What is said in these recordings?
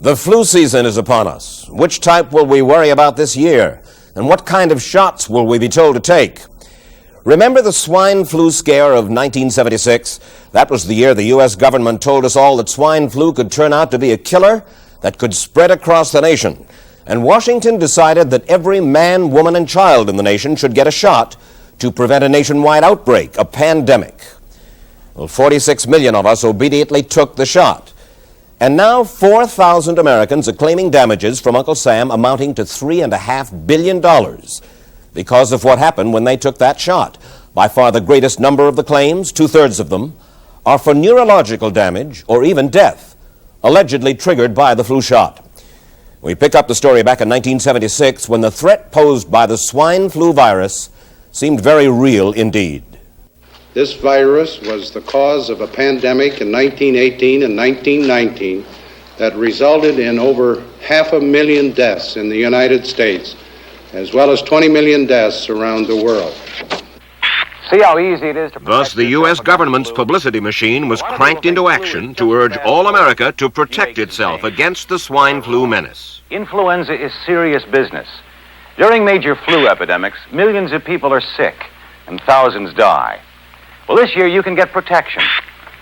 The flu season is upon us. Which type will we worry about this year? And what kind of shots will we be told to take? Remember the swine flu scare of 1976? That was the year the U.S. government told us all that swine flu could turn out to be a killer that could spread across the nation. And Washington decided that every man, woman, and child in the nation should get a shot to prevent a nationwide outbreak, a pandemic. Well, 46 million of us obediently took the shot. And now 4,000 Americans are claiming damages from Uncle Sam amounting to $3.5 billion because of what happened when they took that shot. By far the greatest number of the claims, 2/3 of them, are for neurological damage or even death, allegedly triggered by the flu shot. We pick up the story back in 1976 when the threat posed by the swine flu virus seemed very real indeed. This virus was the cause of a pandemic in 1918 and 1919 that resulted in over 500,000 deaths in the United States, as well as 20 million deaths around the world. See how easy it is to Thus, the U.S. government's publicity machine was cranked into action to urge all America to protect itself against the swine flu menace. Influenza is serious business. During major flu epidemics, millions of people are sick and thousands die. Well, this year you can get protection.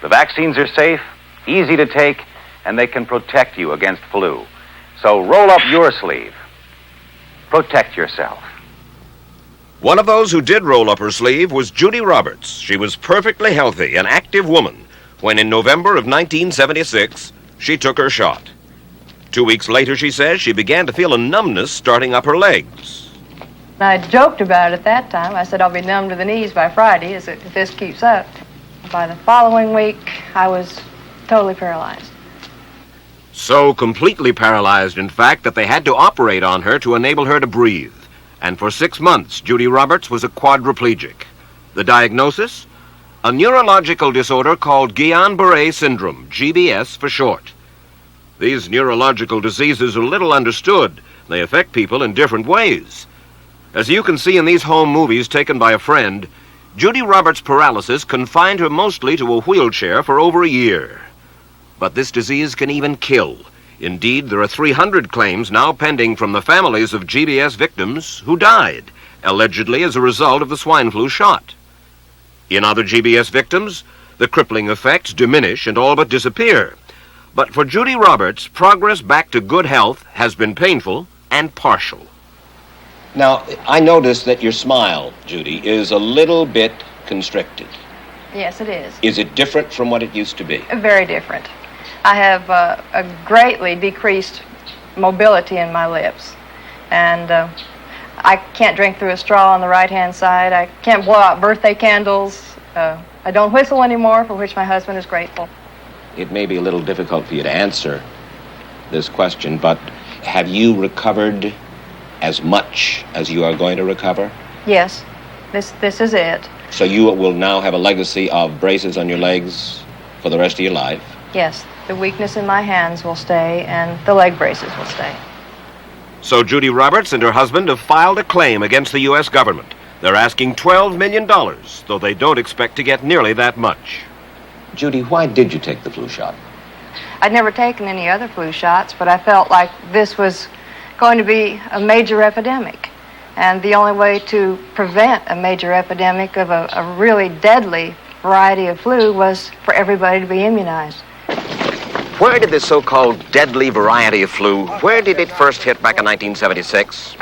The vaccines are safe, easy to take, and they can protect you against flu. So roll up your sleeve. Protect yourself. One of those who did roll up her sleeve was Judy Roberts. She was perfectly healthy, an active woman, when in November of 1976, she took her shot. 2 weeks later, she says, she began to feel a numbness starting up her legs. I joked about it at that time. I said I'll be numb to the knees by Friday if this keeps up. By the following week, I was totally paralyzed. So completely paralyzed, in fact, that they had to operate on her to enable her to breathe. And for 6 months, Judy Roberts was a quadriplegic. The diagnosis? A neurological disorder called Guillain-Barré syndrome, GBS for short. These neurological diseases are little understood. They affect people in different ways. As you can see in these home movies taken by a friend, Judy Roberts' paralysis confined her mostly to a wheelchair for over a year. But this disease can even kill. Indeed, there are 300 claims now pending from the families of GBS victims who died, allegedly as a result of the swine flu shot. In other GBS victims, the crippling effects diminish and all but disappear. But for Judy Roberts, progress back to good health has been painful and partial. Now, I noticed that your smile, Judy, is a little bit constricted. Yes, it is. Is it different from what it used to be? Very different. I have a greatly decreased mobility in my lips. And I can't drink through a straw on the right-hand side. I can't blow out birthday candles. I don't whistle anymore, for which my husband is grateful. It may be a little difficult for you to answer this question, but have you recovered as much as you are going to recover? Yes, this is it. So you will now have a legacy of braces on your legs for the rest of your life? Yes, the weakness in my hands will stay, and the leg braces will stay. So Judy Roberts and her husband have filed a claim against the U.S. government. They're asking $12 million, though they don't expect to get nearly that much. Judy, why did you take the flu shot? I'd never taken any other flu shots, but I felt like this was going to be a major epidemic. And the only way to prevent a major epidemic of a really deadly variety of flu was for everybody to be immunized. Where did this so-called deadly variety of flu, where did it first hit back in 1976?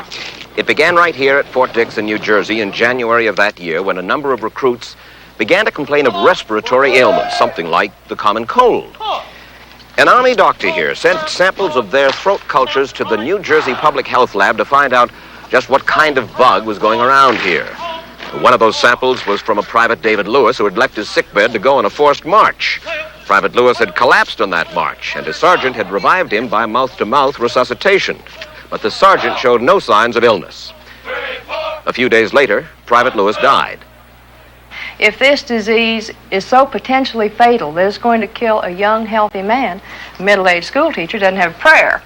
It began right here at Fort Dix in New Jersey in January of that year when a number of recruits began to complain of respiratory ailments, something like the common cold. An Army doctor here sent samples of their throat cultures to the New Jersey Public Health Lab to find out just what kind of bug was going around here. One of those samples was from a Private David Lewis who had left his sickbed to go on a forced march. Private Lewis had collapsed on that march, and his sergeant had revived him by mouth-to-mouth resuscitation. But the sergeant showed no signs of illness. A few days later, Private Lewis died. If this disease is so potentially fatal that it's going to kill a young, healthy man, a middle-aged school teacher doesn't have a prayer.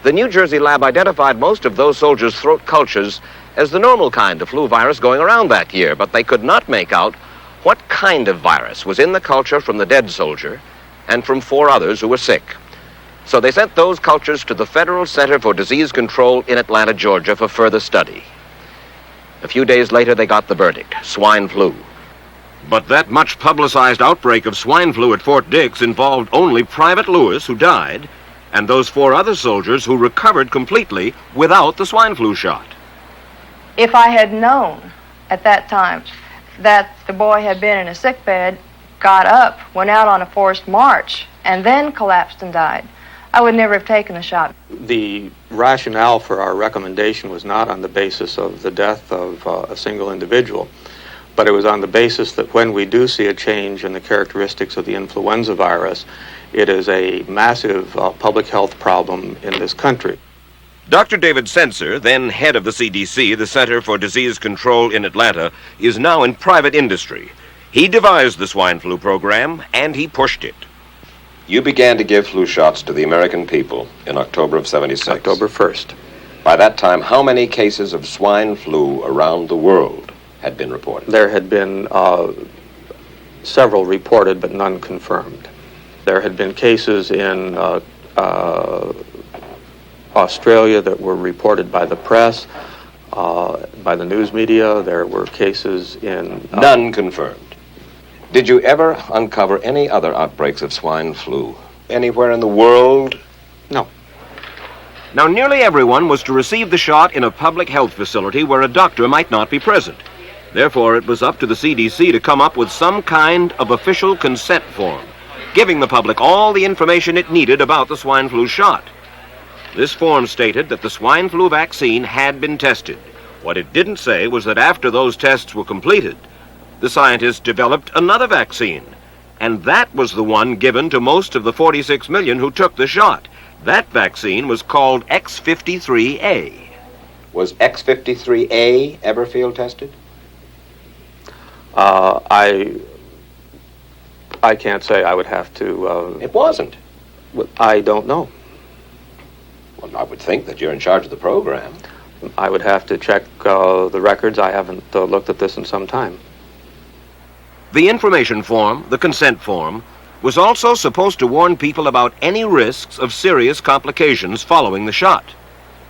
The New Jersey lab identified most of those soldiers' throat cultures as the normal kind of flu virus going around that year, but they could not make out what kind of virus was in the culture from the dead soldier and from 4 others who were sick. So they sent those cultures to the Federal Center for Disease Control in Atlanta, Georgia for further study. A few days later, they got the verdict: swine flu. But that much publicized outbreak of swine flu at Fort Dix involved only Private Lewis, who died, and those 4 other soldiers who recovered completely without the swine flu shot. If I had known at that time that the boy had been in a sick bed, got up, went out on a forced march, and then collapsed and died, I would never have taken the shot. The rationale for our recommendation was not on the basis of the death of a single individual, but it was on the basis that when we do see a change in the characteristics of the influenza virus, it is a massive public health problem in this country. Dr. David Senser, then head of the CDC, the Center for Disease Control in Atlanta, is now in private industry. He devised the swine flu program, and he pushed it. You began to give flu shots to the American people in October of 76. October 1st. By that time, how many cases of swine flu around the world had been reported? There had been several reported, but none confirmed. There had been cases in Australia that were reported by the press, by the news media. There were cases in... None confirmed. Did you ever uncover any other outbreaks of swine flu anywhere in the world? No. Now, nearly everyone was to receive the shot in a public health facility where a doctor might not be present. Therefore, it was up to the CDC to come up with some kind of official consent form, giving the public all the information it needed about the swine flu shot. This form stated that the swine flu vaccine had been tested. What it didn't say was that after those tests were completed, the scientists developed another vaccine, and that was the one given to most of the 46 million who took the shot. That vaccine was called X53A. Was X53A ever field tested? I can't say. I would have to... It wasn't. I don't know. Well, I would think that you're in charge of the program. I would have to check the records. I haven't looked at this in some time. The information form, the consent form, was also supposed to warn people about any risks of serious complications following the shot.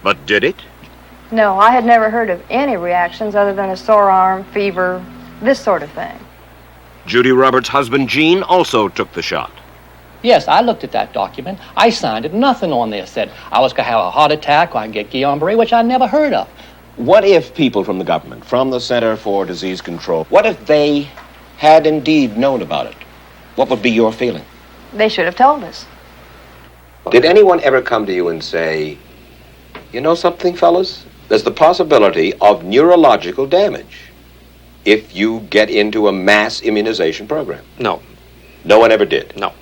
But did it? No, I had never heard of any reactions other than a sore arm, fever, this sort of thing. Judy Roberts' husband, Gene, also took the shot. Yes, I looked at that document. I signed it. Nothing on there said I was going to have a heart attack or I'd get Guillain-Barré, which I never heard of. What if people from the government, from the Center for Disease Control, what if they had indeed known about it? What would be your feeling? They should have told us. Did anyone ever come to you and say, you know something, fellas? There's the possibility of neurological damage if you get into a mass immunization program? No. No one ever did? No.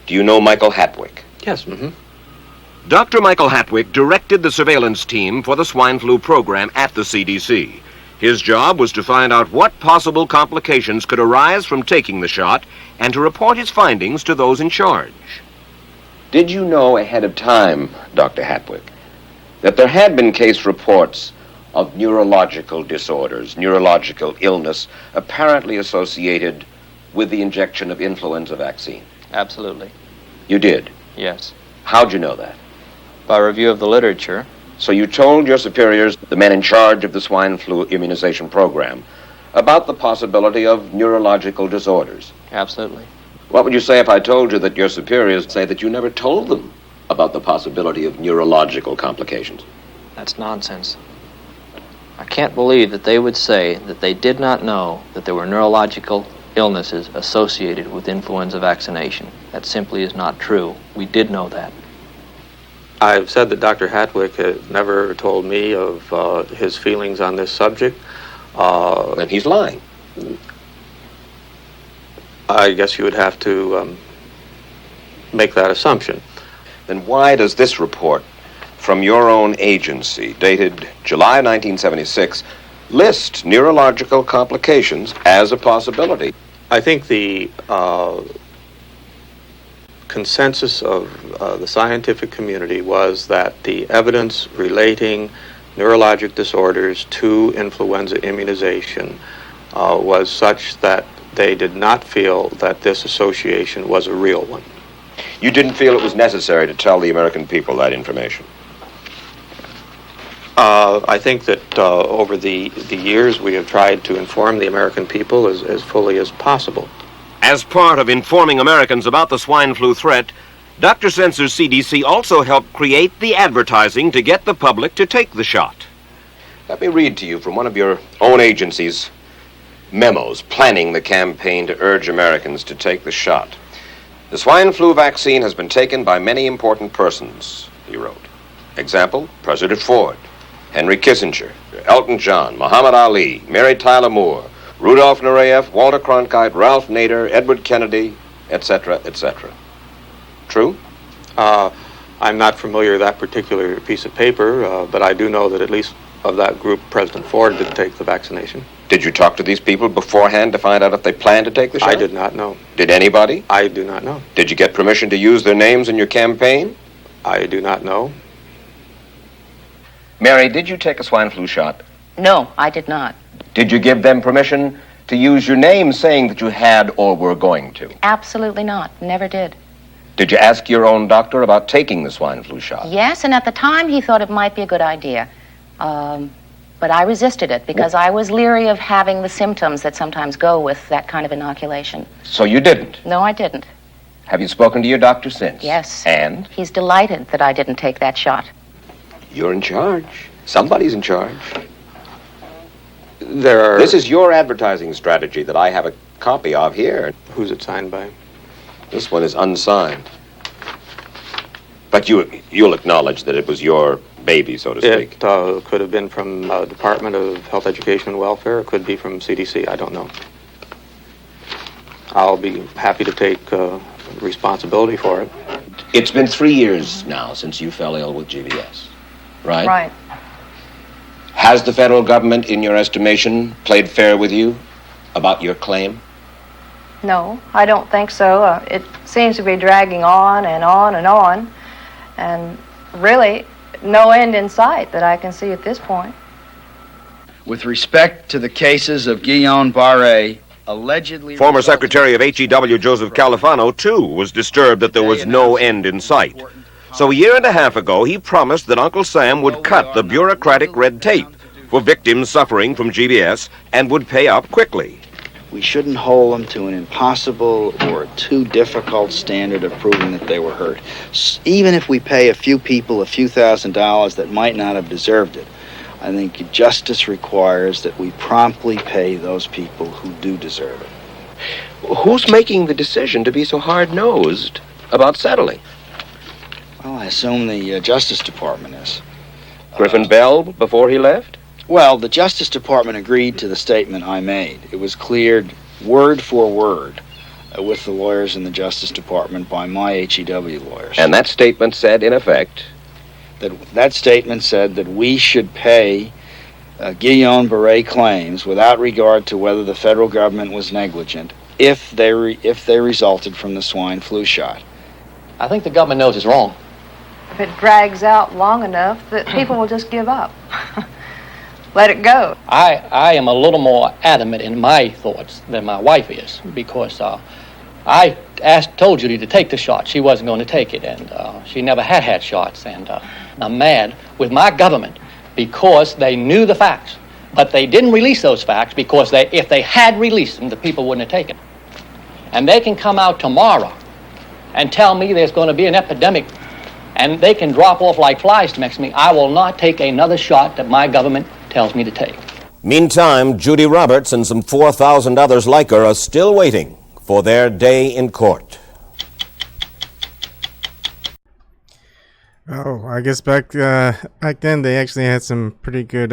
Do you know Michael Hatwick? Yes. Mm-hmm. Dr. Michael Hatwick directed the surveillance team for the swine flu program at the CDC. His job was to find out what possible complications could arise from taking the shot and to report his findings to those in charge. Did you know ahead of time, Dr. Hatwick, that there had been case reports of neurological disorders, neurological illness, apparently associated with the injection of influenza vaccine? Absolutely. You did? Yes. How'd you know that? By review of the literature. So you told your superiors, the men in charge of the swine flu immunization program, about the possibility of neurological disorders? Absolutely. What would you say if I told you that your superiors say that you never told them about the possibility of neurological complications? That's nonsense. I can't believe that they would say that they did not know that there were neurological illnesses associated with influenza vaccination. That simply is not true. We did know that. I've said that Dr. Hatwick had never told me of his feelings on this subject. Then he's lying. I guess you would have to make that assumption. Then why does this report from your own agency, dated July 1976, list neurological complications as a possibility? I think the consensus of the scientific community was that the evidence relating neurologic disorders to influenza immunization was such that they did not feel that this association was a real one. You didn't feel it was necessary to tell the American people that information? I think that over the years we have tried to inform the American people as fully as possible. As part of informing Americans about the swine flu threat, Dr. Sensor's CDC also helped create the advertising to get the public to take the shot. Let me read to you from one of your own agency's memos planning the campaign to urge Americans to take the shot. The swine flu vaccine has been taken by many important persons, he wrote. Example, President Ford, Henry Kissinger, Elton John, Muhammad Ali, Mary Tyler Moore, Rudolph Nureyev, Walter Cronkite, Ralph Nader, Edward Kennedy, etc., etc. True? I'm not familiar with that particular piece of paper, but I do know that at least of that group, President Ford did take the vaccination. Did you talk to these people beforehand to find out if they planned to take the shot? I did not know. Did anybody? I do not know. Did you get permission to use their names in your campaign? I do not know. Mary, did you take a swine flu shot? No, I did not. Did you give them permission to use your name saying that you had or were going to? Absolutely not. Never did. Did you ask your own doctor about taking the swine flu shot? Yes, and at the time he thought it might be a good idea. But I resisted it because I was leery of having the symptoms that sometimes go with that kind of inoculation. So you didn't? No, I didn't. Have you spoken to your doctor since? Yes. And? He's delighted that I didn't take that shot. You're in charge. Somebody's in charge. There are... This is your advertising strategy that I have a copy of here. Who's it signed by? This one is unsigned. But you'll acknowledge that it was your baby, so to speak. It could have been from Department of Health, Education, and Welfare. It could be from CDC. I don't know. I'll be happy to take responsibility for it. It's been 3 years now since you fell ill with GBS, right? Right. Has the federal government, in your estimation, played fair with you about your claim? No, I don't think so. It seems to be dragging on and on and on, and really no end in sight that I can see at this point. With respect to the cases of LBRY, allegedly... Former Secretary of HEW Joseph Califano, too, was disturbed that there was no end in sight. So a year and a half ago, he promised that Uncle Sam would cut the bureaucratic red tape for victims suffering from GBS and would pay up quickly. We shouldn't hold them to an impossible or too difficult standard of proving that they were hurt. Even if we pay a few people a few $1,000s that might not have deserved it, I think justice requires that we promptly pay those people who do deserve it. Who's making the decision to be so hard-nosed about settling? Well, I assume the Justice Department is. Griffin Bell before he left? Well, the Justice Department agreed to the statement I made. It was cleared word for word with the lawyers in the Justice Department by my HEW lawyers. And that statement said, in effect... That statement said that we should pay Guillain-Barré claims without regard to whether the federal government was negligent if they resulted from the swine flu shot. I think the government knows it's wrong. If it drags out long enough, that people will just give up. Let it go. I am a little more adamant in my thoughts than my wife is, because I told Judy to take the shot. She wasn't going to take it, and she never had shots. And I'm mad with my government because they knew the facts, but they didn't release those facts because if they had released them, the people wouldn't have taken it. And they can come out tomorrow and tell me there's going to be an epidemic, and they can drop off like flies next to me. I will not take another shot that my government tells me to take. Meantime, Judy Roberts and some 4,000 others like her are still waiting for their day in court. Oh, I guess back then they actually had some pretty good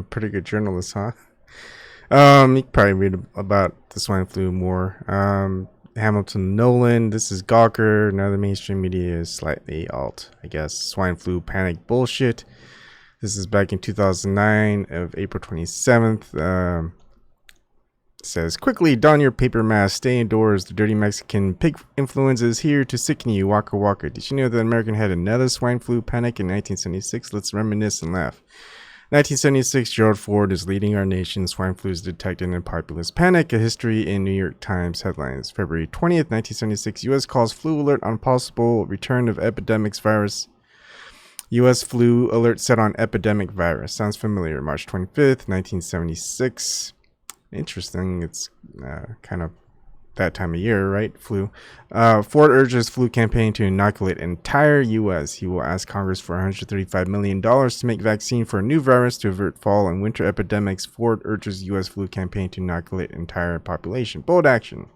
pretty good journalists, huh? You can probably read about the swine flu more. Hamilton Nolan, this is Gawker. Now the mainstream media is slightly alt, I guess. Swine flu panic bullshit. This is back in 2009 of April 27th. Says, quickly don your paper mask, stay indoors. The dirty Mexican pig influenza is here to sicken you. Waka waka. Did you know that America had another swine flu panic in 1976? Let's reminisce and laugh. 1976, Gerald Ford is leading our nation. Swine flu is detected in populist panic. A history in New York Times headlines. February 20th, 1976, U.S. calls flu alert on possible return of epidemics virus. U.S. flu alert set on epidemic virus. Sounds familiar. March 25th, 1976. Interesting. It's kind of that time of year, right? Flu. Ford urges flu campaign to inoculate entire U.S. He will ask Congress for $135 million to make vaccine for a new virus to avert fall and winter epidemics. Ford urges U.S. flu campaign to inoculate entire population. Bold action.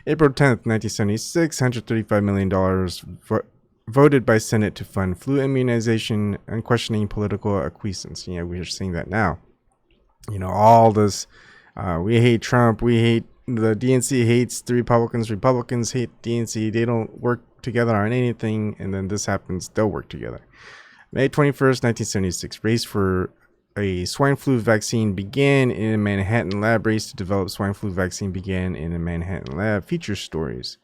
April 10th, 1976, $135 million voted by Senate to fund flu immunization, unquestioning political acquiescence. Yeah, we're seeing that now. You know, all this, we hate Trump, we hate the DNC hates the Republicans. Republicans hate DNC. They don't work together on anything. And then this happens. They'll work together. May 21st, 1976. Race for a swine flu vaccine began in a Manhattan lab. Race to develop swine flu vaccine began in a Manhattan lab. Feature stories.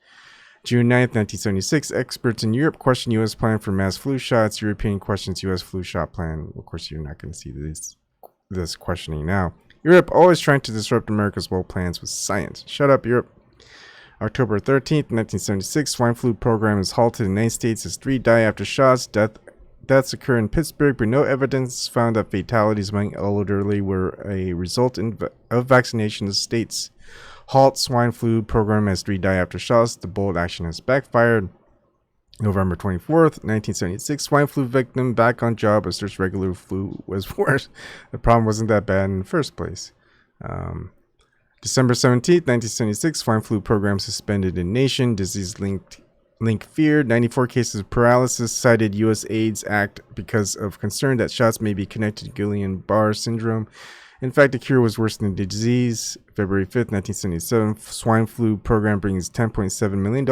June 9th, 1976. Experts in Europe question U.S. plan for mass flu shots. European questions U.S. flu shot plan. Of course, you're not going to see this questioning now. Europe always trying to disrupt America's bold plans with science. Shut up, Europe. October 13th, 1976. Swine flu program is halted in 9 states as 3 die after shots. Deaths occur in Pittsburgh, but no evidence found that fatalities among elderly were a result of vaccination. The states halt swine flu program as 3 die after shots. The bold action has backfired. November 24th, 1976, swine flu victim back on job asserts regular flu was worse. The problem wasn't that bad in the first place. December 17th, 1976, swine flu program suspended in nation. Disease link feared. 94 cases of paralysis cited U.S. AIDS Act because of concern that shots may be connected to Guillain-Barré syndrome. In fact, the cure was worse than the disease. February 5th, 1977, swine flu program brings $10.7 million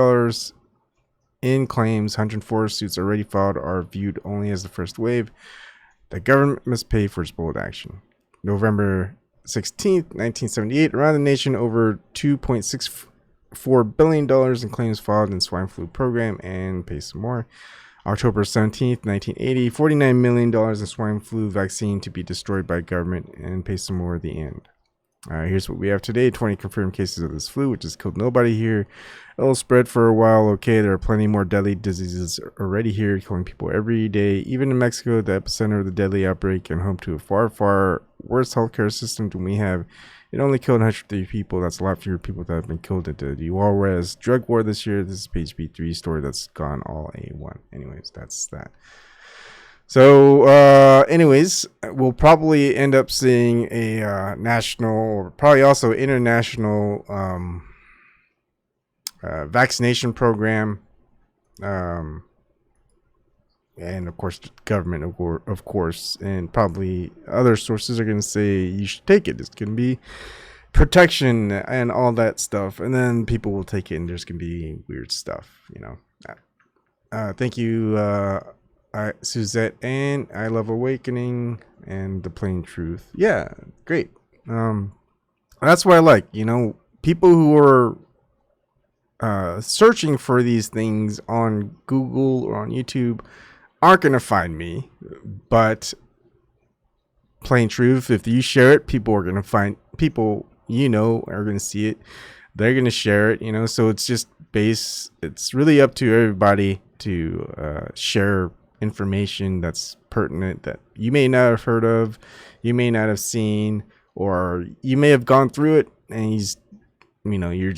in claims. 104 suits already filed are viewed only as the first wave. The government must pay for its bold action. November 16th, 1978, around the nation, over $2.64 billion in claims filed in swine flu program, and pay some more. October 17th, 1980, $49 million in swine flu vaccine to be destroyed by government, and pay some more at the end. Here's what we have today. 20 confirmed cases of this flu, which has killed nobody here. It'll spread for a while. Okay, there are plenty more deadly diseases already here, killing people every day. Even in Mexico, the epicenter of the deadly outbreak and home to a far, far worse healthcare system than we have. It only killed 130 people. That's a lot fewer people that have been killed at the Juarez drug war this year. This is page B3 story that's gone all A1. Anyways, that's that. So, anyways, we'll probably end up seeing a national or probably also international vaccination program. And of course, government, of course, and probably other sources are going to say you should take it. It's going to be protection and all that stuff. And then people will take it and there's going to be weird stuff, you know. Thank you, Suzette, and I Love Awakening and The Plain Truth. Yeah, great. That's what I like, you know, people who are searching for these things on Google or on YouTube aren't going to find me, but Plain Truth, if you share it, people are going to find, people, you know, are going to see it. They're going to share it, you know, so it's just it's really up to everybody to share information that's pertinent that you may not have heard of, you may not have seen, or you may have gone through it and you know, you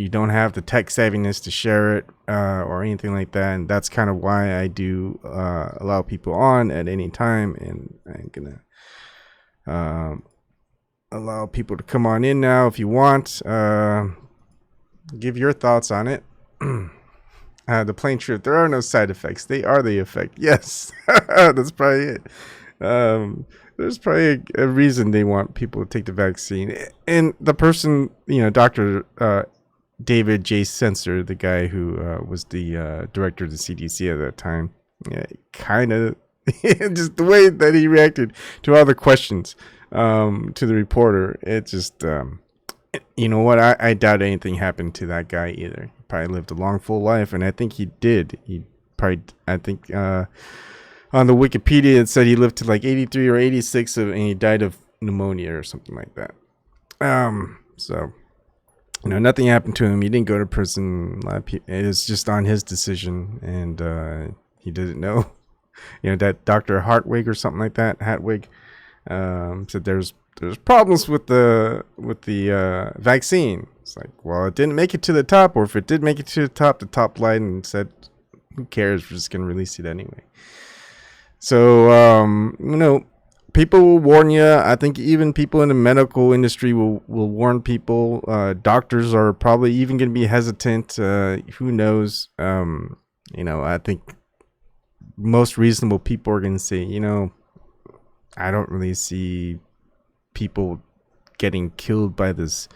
don't have the tech savviness to share it or anything like that. And that's kind of why I do allow people on at any time, and I'm gonna allow people to come on in now if you want. Give your thoughts on it. The Plain Truth, there are no side effects, they are the effect. Yes. That's probably it. There's probably a reason they want people to take the vaccine. And the person, you know, Dr. David J. Sensor, the guy who was the director of the CDC at that time, yeah, kind of just the way that he reacted to all the questions to the reporter, it just, you know what, I doubt anything happened to that guy either. He probably lived a long, full life, and I think he did. I think on the Wikipedia, it said he lived to like 83 or 86 and he died of pneumonia or something like that. So, nothing happened to him. He didn't go to prison. A lot of people, it was just on his decision, and he didn't know. That Dr. Hartwig or something like that, Hatwig, said there's problems with the vaccine. It's like, well, it didn't make it to the top, or if it did make it to the top lied and said, who cares? We're just gonna release it anyway. So, people will warn you. I think even people in the medical industry will warn people. Doctors are probably even going to be hesitant. Who knows? I think most reasonable people are going to say, I don't really see people getting killed by this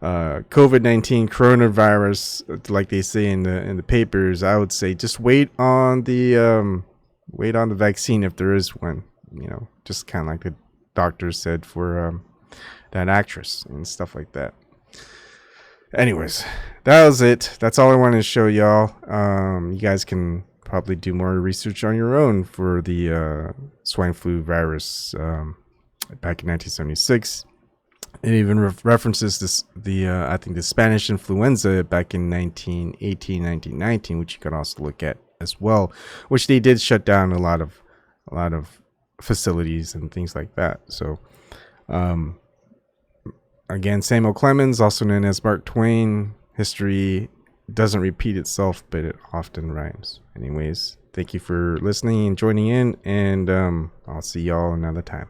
COVID-19 coronavirus, like they say in the papers. I would say just wait on the vaccine if there is one. Just kind of like the doctor said for that actress and stuff like that. Anyways, that was it. That's all I wanted to show y'all. You guys can probably do more research on your own for the swine flu virus back in 1976. It even references I think the Spanish influenza back in 1918, 1919, which you can also look at as well, which they did shut down a lot of facilities and things like that. So again, Samuel Clemens, also known as Mark Twain, history doesn't repeat itself, but it often rhymes. Anyways, thank you for listening and joining in, and I'll see y'all another time.